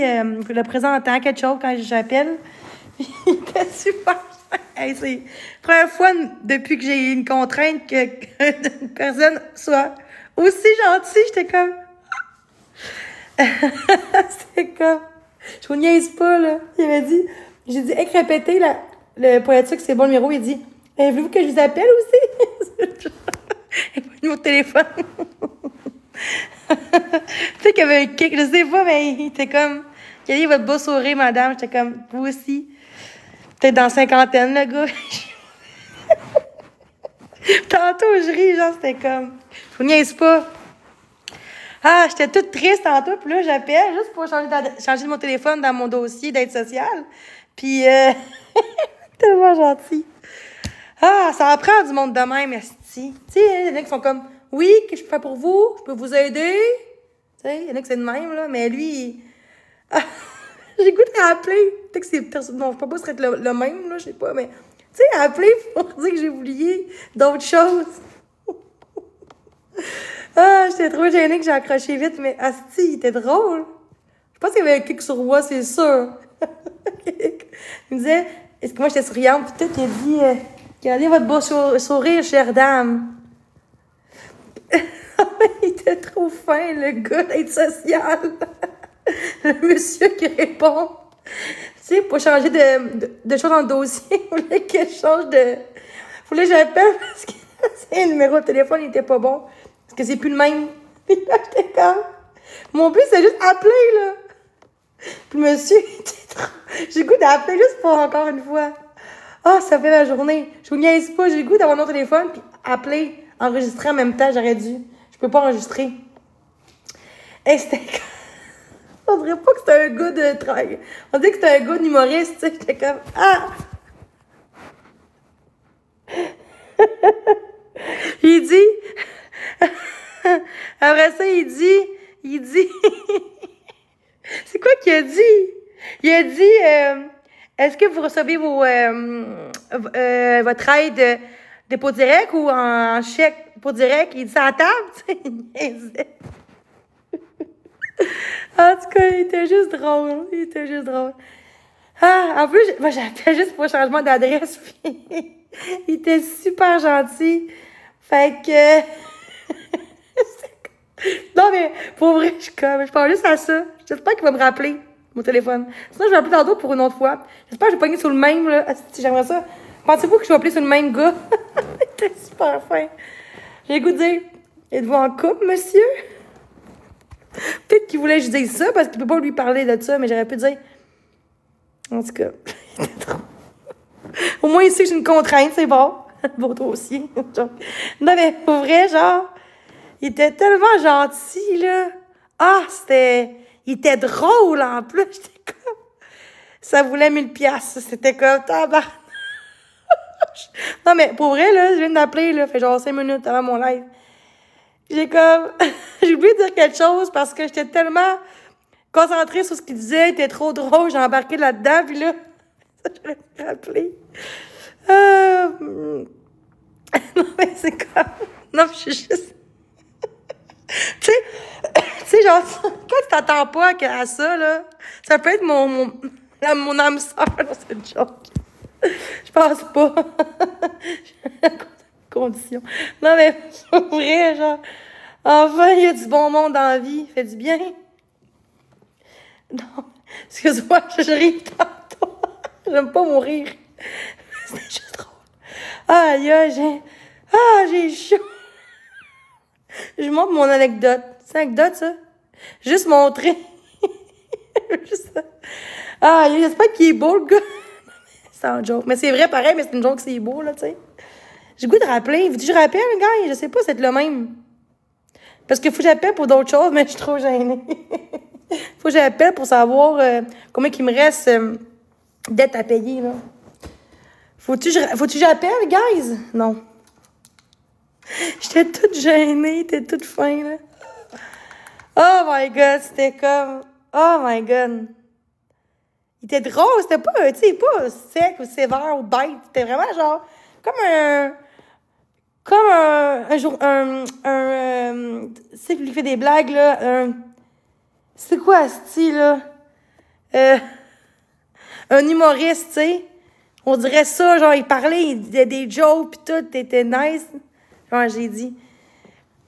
le présentant quelque chose quand j'appelle. Il était super. Hey, c'est la première fois depuis que j'ai une contrainte qu'une personne soit aussi gentille. J'étais comme. C'était comme. Je vous niaise pas, là. Il m'a dit. J'ai dit, hey, répétez le poétique, c'est bon numéro. Il dit, voulez-vous que je vous appelle aussi? Mon téléphone. Tu sais qu'il y avait un kick, je sais pas, mais il était comme. Quel est votre beau sourire, madame? J'étais comme, vous aussi. Peut-être dans cinquantaine, le gars. Tantôt, je ris, genre, c'était comme. Je vous niaise pas. Ah, j'étais toute triste tantôt, puis là, j'appelle juste pour changer mon téléphone dans mon dossier d'aide sociale. Puis, tellement gentil. Ah, ça apprend du monde de même, esti. Tu sais, il y en a qui sont comme, oui, qu'est-ce que je peux faire pour vous? Je peux vous aider? Tu sais, il y en a qui c'est de même, là, mais lui, ah, j'ai goût de rappeler. Peut-être que c'est personne, non, je peux pas être le même, là, je sais pas, mais, tu sais, appeler pour dire que j'ai oublié d'autres choses. Ah, j'étais trop gênée que j'ai accroché vite, mais asti, il était drôle. Je pense qu'il y avait un kick sur moi, c'est sûr. Il me disait, est-ce que moi j'étais souriante? Peut-être qu'il a dit, regardez votre beau sourire, chère dame. Il était trop fin, le gars d'aide sociale. Le monsieur qui répond. Tu sais, pour changer de choses dans le dossier, il voulait que je change de. Fallait que j'appelle parce que le numéro de téléphone il était pas bon. Parce que c'est plus le même. Puis là, j'étais comme. Mon but, c'est juste appeler, là. Puis le monsieur, il était trop. J'ai le goût d'appeler juste pour encore une fois. Ah, ça fait la journée. Je vous niaise pas, j'ai le goût d'avoir mon téléphone, puis appeler, enregistrer en même temps, j'aurais dû. Je peux pas enregistrer. Et c'était. On dirait pas que c'était un gars de travail. On dirait que c'était un gars d'humoriste, tu sais. J'étais comme. Ah! Il dit. Après ça, il dit. C'est quoi qu'il a dit? Il a dit, est-ce que vous recevez votre aide dépôt direct ou en chèque dépôt direct? Il dit ça à la table, tu sais, il niaisait. En tout cas, il était juste drôle. Il était juste drôle. Ah, en plus, moi, j'appelais juste pour un changement d'adresse, puis il était super gentil. Fait que. Non, mais pour vrai, je parle juste à ça. J'espère qu'il va me rappeler mon téléphone. Sinon, je vais appeler tantôt pour une autre fois. J'espère que je vais pogner sur le même, là. Ah, si j'aimerais ça. Pensez-vous que je vais appeler sur le même gars? Il était super fin. J'ai le goût de dire, êtes-vous en couple, monsieur? Peut-être qu'il voulait que je dise ça parce qu'il peut pas lui parler de ça, mais j'aurais pu dire. En tout cas, il était trop. Au moins, il sait que j'ai une contrainte, c'est bon. Beau dossier. Non, mais pour vrai, genre. Il était tellement gentil, là. Ah, il était drôle, en plus. J'étais comme. Ça voulait 1000 piastres. C'était comme, tabarnak. Non, mais pour vrai, là, je viens d'appeler, là. Fait genre 5 minutes avant mon live. J'ai comme. J'ai oublié de dire quelque chose parce que j'étais tellement concentrée sur ce qu'il disait. Il était trop drôle. J'ai embarqué là-dedans, puis là. Ça, je l'ai rappelé. Non, mais c'est comme. Non, je suis juste. Tu sais, genre, quand tu t'attends pas à ça, là, ça peut être mon âme sœur, là, c'est une joke. Je pense pas. Condition. Non, mais, pour vrai, genre, enfin, il y a du bon monde dans la vie, fait du bien. Non, excuse-moi, je ris tantôt. J'aime pas mourir. C'est juste drôle. Aïe, j'ai chaud. Je montre mon anecdote. C'est une anecdote, ça? Juste montrer. Juste ça. Ah, j'espère qu'il est beau, le gars. C'est un joke. Mais c'est vrai, pareil, mais c'est une joke, c'est beau, là, tu sais. J'ai le goût de rappeler. Veux-tu que je rappelle, gars? Je sais pas, c'est le même. Parce qu'il faut que j'appelle pour d'autres choses, mais je suis trop gênée. Faut que j'appelle pour savoir combien il me reste dettes à payer, là. Faut-tu que j'appelle, guys? Non. J'étais toute gênée, t'es toute fin, là. Oh my God, c'était comme... Oh my God. Il était drôle, c'était pas, tu sais, pas sec ou sévère ou bête. C'était vraiment genre... Comme un jour... tu sais, qui lui fait des blagues, là. C'est quoi, ce style, là? un humoriste, tu sais. On dirait ça, genre, il parlait, il disait des jokes pis tout, t'étais nice. Genre, j'ai dit,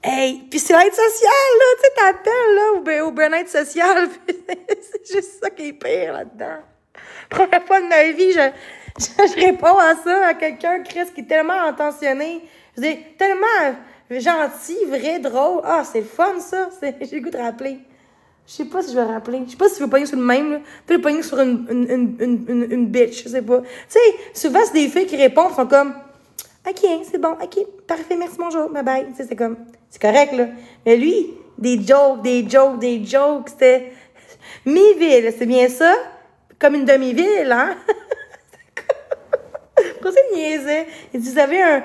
hey, pis c'est l'aide sociale, là, tu sais, t'appelles, là, au bien-être social, c'est juste ça qui est pire là-dedans. Première fois de ma vie, je réponds à ça, à quelqu'un, Chris, qui est tellement intentionné. Je dis, tellement gentil, vrai, drôle. Ah, c'est le fun, ça. J'ai le goût de rappeler. Je sais pas si je vais rappeler. Je sais pas si je vais pogner sur le même, là. Peut-être pogner sur une bitch, je sais pas. Tu sais, souvent, c'est des filles qui répondent, sont comme, OK, c'est bon, OK, parfait, merci, bonjour, bye bye. Tu sais, c'est comme, c'est correct, là. Mais lui, des jokes, c'était mi-ville, c'est bien ça? Comme une demi-ville, hein? Pourquoi ça, il niaisait? Il dit, vous avez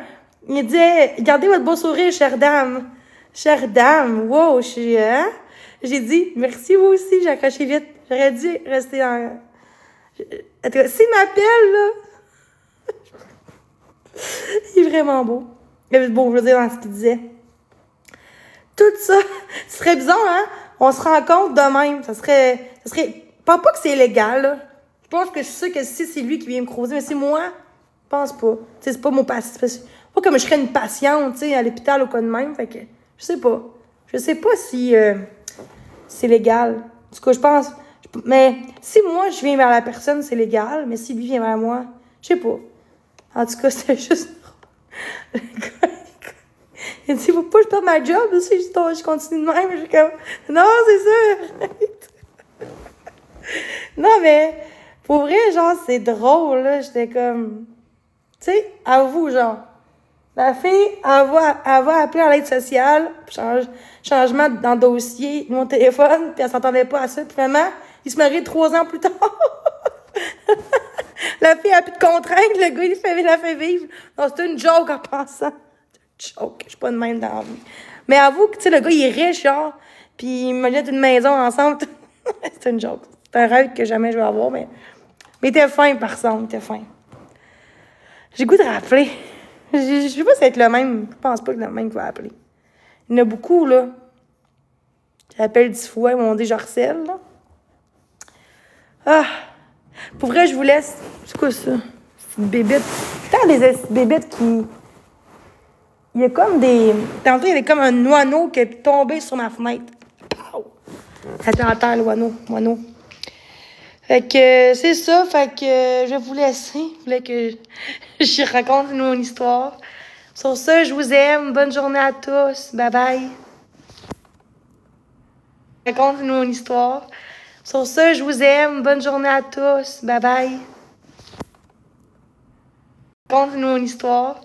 il disait, gardez votre beau sourire, chère dame. Chère dame, wow, hein? J'ai dit, merci, vous aussi, j'ai accroché vite. J'aurais dû rester dans... En tout cas, s'il m'appelle, là... Il est vraiment beau. Bon, je veux dire, dans ce qu'il disait. Tout ça, ce serait bizarre, hein? On se rend compte de même. Ça serait... Pas que c'est illégal, là. Je pense que je suis sûre que si c'est lui qui vient me croiser, mais c'est moi, je pense pas. Tu sais, c'est pas mon patient. C'est pas comme je serais une patiente, tu sais, à l'hôpital ou quoi de même. Fait que, je sais pas. Je sais pas si c'est légal. En tout cas, je pense... Mais si moi, je viens vers la personne, c'est légal. Mais si lui vient vers moi, je sais pas. En tout cas, c'était juste... Il dit, faut pas que je perde ma job, si je continue de même. Je suis comme, non, c'est ça. Non, mais, pour vrai, genre, c'est drôle, là. J'étais comme, tu sais, avoue, genre, la fille, elle va appeler à l'aide sociale, changement dans le dossier, mon téléphone, puis elle s'entendait pas à ça. Puis vraiment, il se marie 3 ans plus tard. La fille a plus de contraintes, le gars, il la fait vivre. Non, c'est une joke en passant. C'est une joke, je suis pas de même dans la vie. Mais avoue que, tu sais, le gars, il est riche, genre, puis il me jette une maison ensemble. C'est une joke. C'est un rêve que jamais je vais avoir, mais il était fin, par contre, il était fin. J'ai le goût de rappeler. Je sais pas si ça va être le même. Je pense pas que c'est le même qui va appeler. Il y en a beaucoup, là. J'appelle 10 fois, ils m'ont dit, je harcèle, là. Ah! Pour vrai, je vous laisse. C'est quoi ça? C'est une bébête. Tant des bébêtes qui... Il y a comme des... Tantôt, il y avait comme un oiseau qui est tombé sur ma fenêtre. Pow! Ça était en terre, l'oiseau. Fait que c'est ça. Fait que je vais vous laisser. Je voulais que je raconte mon histoire. Sur ça, je vous aime. Bonne journée à tous. Bye bye. Je raconte mon histoire. Sur ça, je vous aime. Bonne journée à tous. Bye bye. Je raconte mon histoire.